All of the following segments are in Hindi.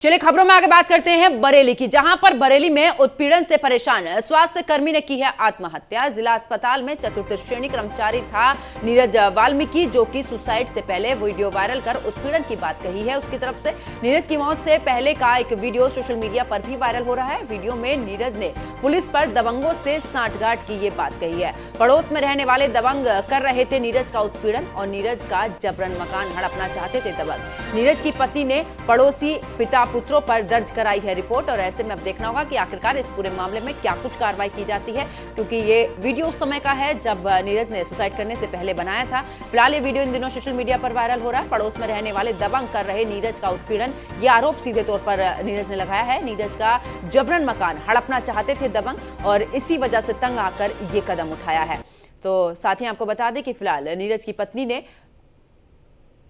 चलिए खबरों में आगे बात करते हैं बरेली की, जहां पर बरेली में उत्पीड़न से परेशान स्वास्थ्य कर्मी ने की है आत्महत्या। जिला अस्पताल में चतुर्थ श्रेणी कर्मचारी था नीरज वाल्मीकि, जो कि सुसाइड से पहले वीडियो वायरल कर उत्पीड़न की बात कही है उसकी तरफ से। नीरज की मौत से पहले का एक वीडियो सोशल मीडिया पर भी वायरल हो रहा है। वीडियो में नीरज ने पुलिस पर दबंगों से सांठगांठ की ये बात कही है। पड़ोस में रहने वाले दबंग कर रहे थे नीरज का उत्पीड़न और नीरज का जबरन मकान हड़पना चाहते थे दबंग। नीरज की पत्नी ने पड़ोसी पिता पुत्रों पर दर्ज कराई है रिपोर्ट और ऐसे में अब देखना होगा कि आखिरकार इस पूरे मामले में क्या कुछ कार्रवाई की जाती है, क्योंकि ये वीडियो उस समय का है जब नीरज ने सुसाइड करने से पहले बनाया था। फिलहाल ये वीडियो इन दिनों सोशल मीडिया पर वायरल हो रहा है। पड़ोस में रहने वाले दबंग कर रहे नीरज का उत्पीड़न, ये आरोप सीधे तौर पर नीरज ने लगाया है। नीरज का जबरन मकान हड़पना चाहते थे दबंग और इसी वजह से तंग आकर ये कदम उठाया है। तो साथ ही आपको बता दें कि फिलहाल नीरज की पत्नी ने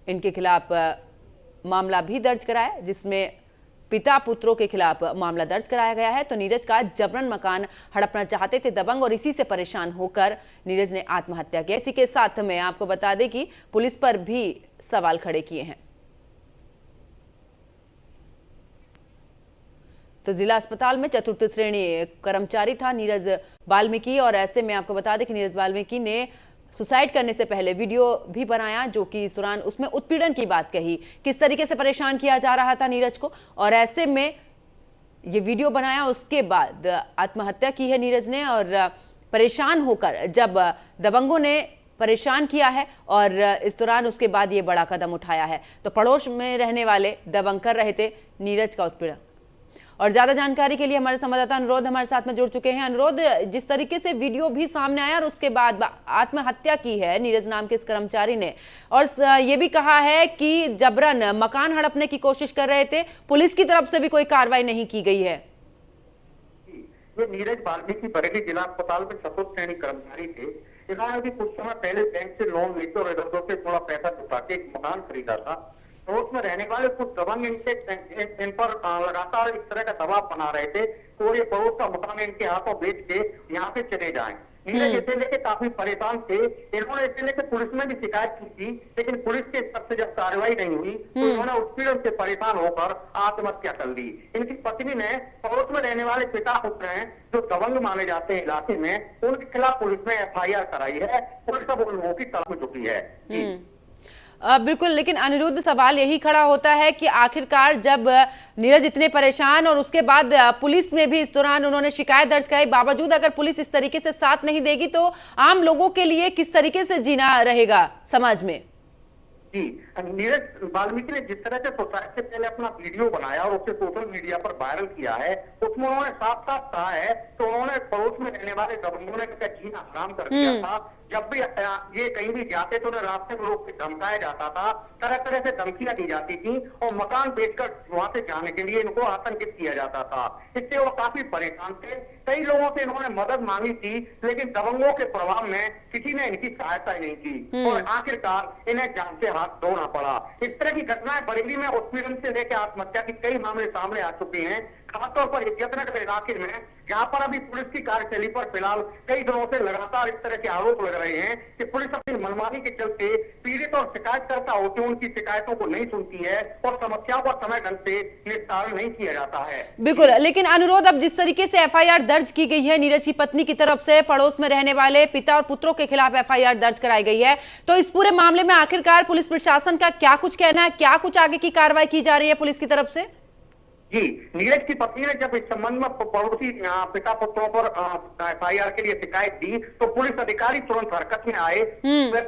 इनके खिलाफ मामला भी दर्ज कराया, जिसमें पिता पुत्रों के खिलाफ मामला दर्ज कराया गया है। तो नीरज का जबरन मकान हड़पना चाहते थे दबंग और इसी से परेशान होकर नीरज ने आत्महत्या की। इसी के साथ में आपको बता दें कि पुलिस पर भी सवाल खड़े किए हैं। तो जिला अस्पताल में चतुर्थ श्रेणी कर्मचारी था नीरज वाल्मीकि और ऐसे में आपको बता दें कि नीरज वाल्मीकि ने सुसाइड करने से पहले वीडियो भी बनाया, जो कि इस दौरान उसमें उत्पीड़न की बात कही, किस तरीके से परेशान किया जा रहा था नीरज को, और ऐसे में ये वीडियो बनाया। उसके बाद आत्महत्या की है नीरज ने और परेशान होकर जब दबंगों ने परेशान किया है और इस दौरान उसके बाद ये बड़ा कदम उठाया है। तो पड़ोस में रहने वाले दबंग कर रहे थे नीरज का उत्पीड़न। और ज्यादा जानकारी के लिए हमारे संवाददाता अनुरोध हमारे साथ में जुड़ चुके हैं। अनुरोध, जिस तरीके से वीडियो भी सामने आया और उसके बाद आत्महत्या की है नीरज नाम के इस कर्मचारी ने, और ये भी कहा है कि जबरन मकान हड़पने की कोशिश कर रहे थे, पुलिस की तरफ से भी कोई कार्रवाई नहीं की गई है। ये नीरज वाल्मीकि बरेली जिला अस्पताल में चतुर्थ श्रेणी कर्मचारी थे। इन्होंने भी कुछ समय पहले बैंक से लोन लेकर और इधर उधर से थोड़ा पैसा जुटा के एक मकान खरीदा था। तो उसमें रहने वाले कुछ दबंग इन पर लगातार इस तरह का दबाव बना रहे थे तो ये पड़ोस का मकान इनके हाथों बेच के यहाँ से चले जाएं। नीरज इसे लेके काफी परेशान थे। इन्होंने इसे लेके पुलिस में भी शिकायत की थी, लेकिन पुलिस के स्तर से जब कार्रवाई नहीं हुई तो इन्होंने उत्पीड़न से परेशान होकर आत्महत्या कर ली। इनकी पत्नी ने पड़ोस में रहने वाले पिता पुत्र हैं जो दबंग माने जाते हैं इलाके में, उनके खिलाफ पुलिस में FIR कराई है। पुलिस अब उन लोगों की तलाश में जुटी है। बिल्कुल, लेकिन अनिरुद्ध सवाल यही खड़ा होता है कि आखिरकार जब नीरज इतने परेशान और उसके बाद पुलिस में भी इस दौरान उन्होंने शिकायत दर्ज कराई, बावजूद अगर पुलिस इस तरीके से साथ नहीं देगी तो आम लोगों के लिए किस तरीके से जीना रहेगा समाज में? जी, नीरज वाल्मीकि ने जिस तरह से सुसाइड से पहले अपना वीडियो बनाया और उसे सोशल मीडिया पर वायरल किया है, उसमें उन्होंने साफ साफ कहा है तो उन्होंने पड़ोस में रहने वाले दबंगों ने जीना हराम कर दिया था। जब भी ये कहीं भी जाते तो उन्हें रास्ते में रोक के धमकाया जाता था, तरह तरह से धमकियां दी जाती थी और मकान बेचकर वहां से जाने के लिए इनको आतंकित किया जाता था। इससे वो काफी परेशान थे। कई लोगों से इन्होंने मदद मांगी थी, लेकिन दबंगों के प्रभाव में किसी ने इनकी सहायता नहीं की और आखिरकार इन्हें जान से हाथ धोना पड़ा। इस तरह की घटनाएं बरेली में उत्पीड़न से लेकर आत्महत्या की कई मामले सामने आ चुके हैं। खासतौर पर यमुनानगर इलाके में, जहां पर अभी पुलिस की कार्यशैली पर फिलहाल कई दिनों से लगातार इस तरह के आरोप लग रहे हैं कि पुलिस अपनी मनमानी के चलते पीड़ित और शिकायतकर्ता होते हैं उनकी शिकायतों को नहीं सुनती है और समस्याओं का समय ढंग से निस्तारण नहीं किया जाता है। बिल्कुल, लेकिन अनुरोध, अब जिस तरीके से FIR दर्ज की गई है नीरज की पत्नी की तरफ से, पड़ोस में रहने वाले पिता और पुत्रों के खिलाफ FIR दर्ज कराई गई है, तो इस पूरे मामले में आखिरकार पुलिस प्रशासन का क्या कुछ कहना है, क्या कुछ आगे की कार्रवाई की जा रही है पुलिस की तरफ से? जी, नीरज की पत्नी ने जब इस संबंध में पड़ोसी पिता पुत्रों पर FIR के लिए शिकायत दी तो पुलिस अधिकारी तुरंत हरकत में आए।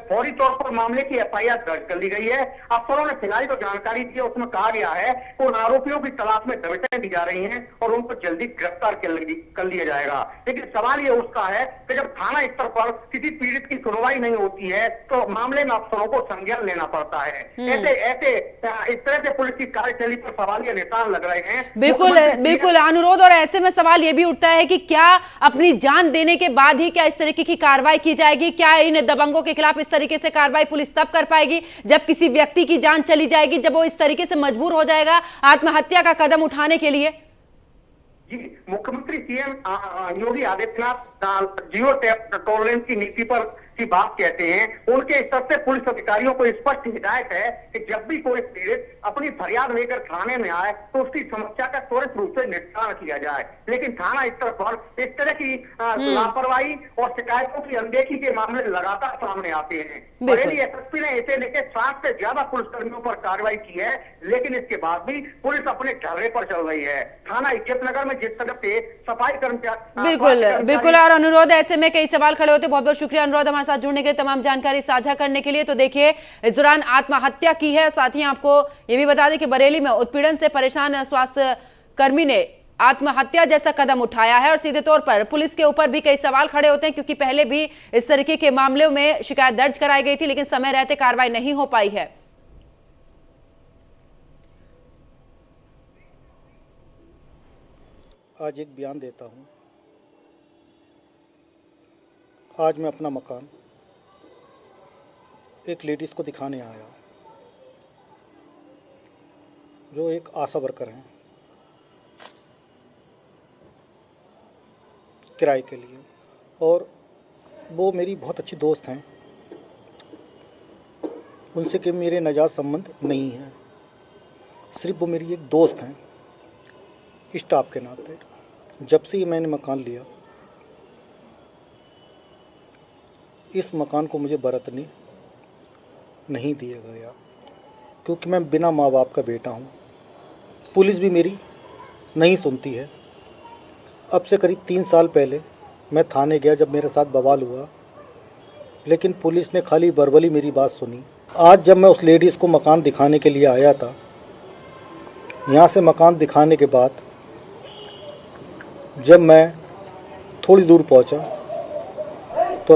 फौरी तौर पर मामले की FIR दर्ज कर ली गई है। अफसरों ने फिलहाल जो जानकारी दी है उसमें कहा गया है कि उन आरोपियों की तलाश में दबिशाएं दी जा रही हैं और उनको जल्दी गिरफ्तार कर लिया जाएगा। लेकिन सवाल ये उठता है कि जब थाना स्तर पर किसी पीड़ित की सुनवाई नहीं होती है तो मामले में अफसरों को संज्ञान लेना पड़ता है। ऐसे इस तरह से पुलिस की कार्यशैली पर सवालिया निशान लग रहे हैं। बिल्कुल बिल्कुल अनुरोध, और ऐसे में सवाल यह भी उठता है कि क्या अपनी जान देने के बाद ही क्या इस तरीके की कार्रवाई की जाएगी? क्या इन दबंगों के खिलाफ इस तरीके से कार्रवाई पुलिस तब कर पाएगी जब किसी व्यक्ति की जान चली जाएगी, जब वो इस तरीके से मजबूर हो जाएगा आत्महत्या का कदम उठाने के लिए? मुख्यमंत्री CM Yogi Adityanath zero tolerance की नीति पर की बात कहते हैं, उनके स्तर से पुलिस अधिकारियों को स्पष्ट हिदायत है कि जब भी कोई पीड़ित अपनी फरियाद लेकर थाने में आए तो उसकी समस्या का त्वरित रूप से निपटान किया जाए। लेकिन थाना स्तर पर इस तरह की लापरवाही और शिकायतों की अनदेखी के मामले लगातार सामने आते हैं। बरेली एसएसपी ने इसे लेकर 60 से ज्यादा पुलिसकर्मियों पर कार्रवाई की है, लेकिन इसके बाद भी पुलिस अपने ढर्रे पर चल रही है। थाना इज्जतनगर में जिस तरह से सफाई कर्मचारी बिल्कुल और अनुरोध, ऐसे में कई सवाल खड़े होते। बहुत बहुत शुक्रिया अनुरोध हमारे साथ जुड़ने के लिए, तमाम जानकारी साझा करने के लिए। तो देखिए, इस दौरान आत्महत्या की है। साथ ही आपको ये भी बता दें कि बरेली में उत्पीड़न से परेशान स्वास्थ्य कर्मी ने आत्महत्या जैसा कदम उठाया है और सीधे तौर पर पुलिस के ऊपर भी कई सवाल खड़े होते हैं, क्योंकि पहले भी इस तरीके के मामलों में शिकायत दर्ज कराई गई थी, लेकिन समय रहते कार्रवाई नहीं हो पाई है। आज एक बयान देता हूं। आज मैं अपना मकान एक लेडीज़ को दिखाने आया, जो एक आशा वर्कर हैं, किराए के लिए, और वो मेरी बहुत अच्छी दोस्त हैं। उनसे कि मेरे नाजायज़ संबंध नहीं है, सिर्फ वो मेरी एक दोस्त हैं स्टाफ के नाते। जब से ये मैंने मकान लिया, इस मकान को मुझे बरतने नहीं दिया गया, क्योंकि मैं बिना माँ बाप का बेटा हूँ। पुलिस भी मेरी नहीं सुनती है। अब से करीब 3 साल पहले मैं थाने गया जब मेरे साथ बवाल हुआ, लेकिन पुलिस ने खाली वर्बली मेरी बात सुनी। आज जब मैं उस लेडीज़ को मकान दिखाने के लिए आया था, यहाँ से मकान दिखाने के बाद जब मैं थोड़ी दूर पहुँचा तो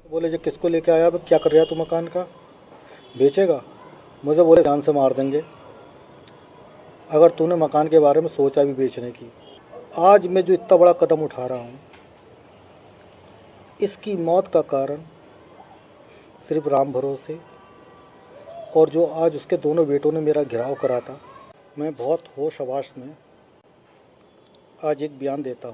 बोले, जो किसको लेके आया, अब क्या कर रहा तू, मकान का बेचेगा? मुझे बोले जान से मार देंगे अगर तूने मकान के बारे में सोचा भी बेचने की। आज मैं जो इतना बड़ा कदम उठा रहा हूँ, इसकी मौत का कारण सिर्फ राम भरोसे और जो आज उसके दोनों बेटों ने मेरा घिराव करा था। मैं बहुत होश हवास में आज एक बयान देता हूँ।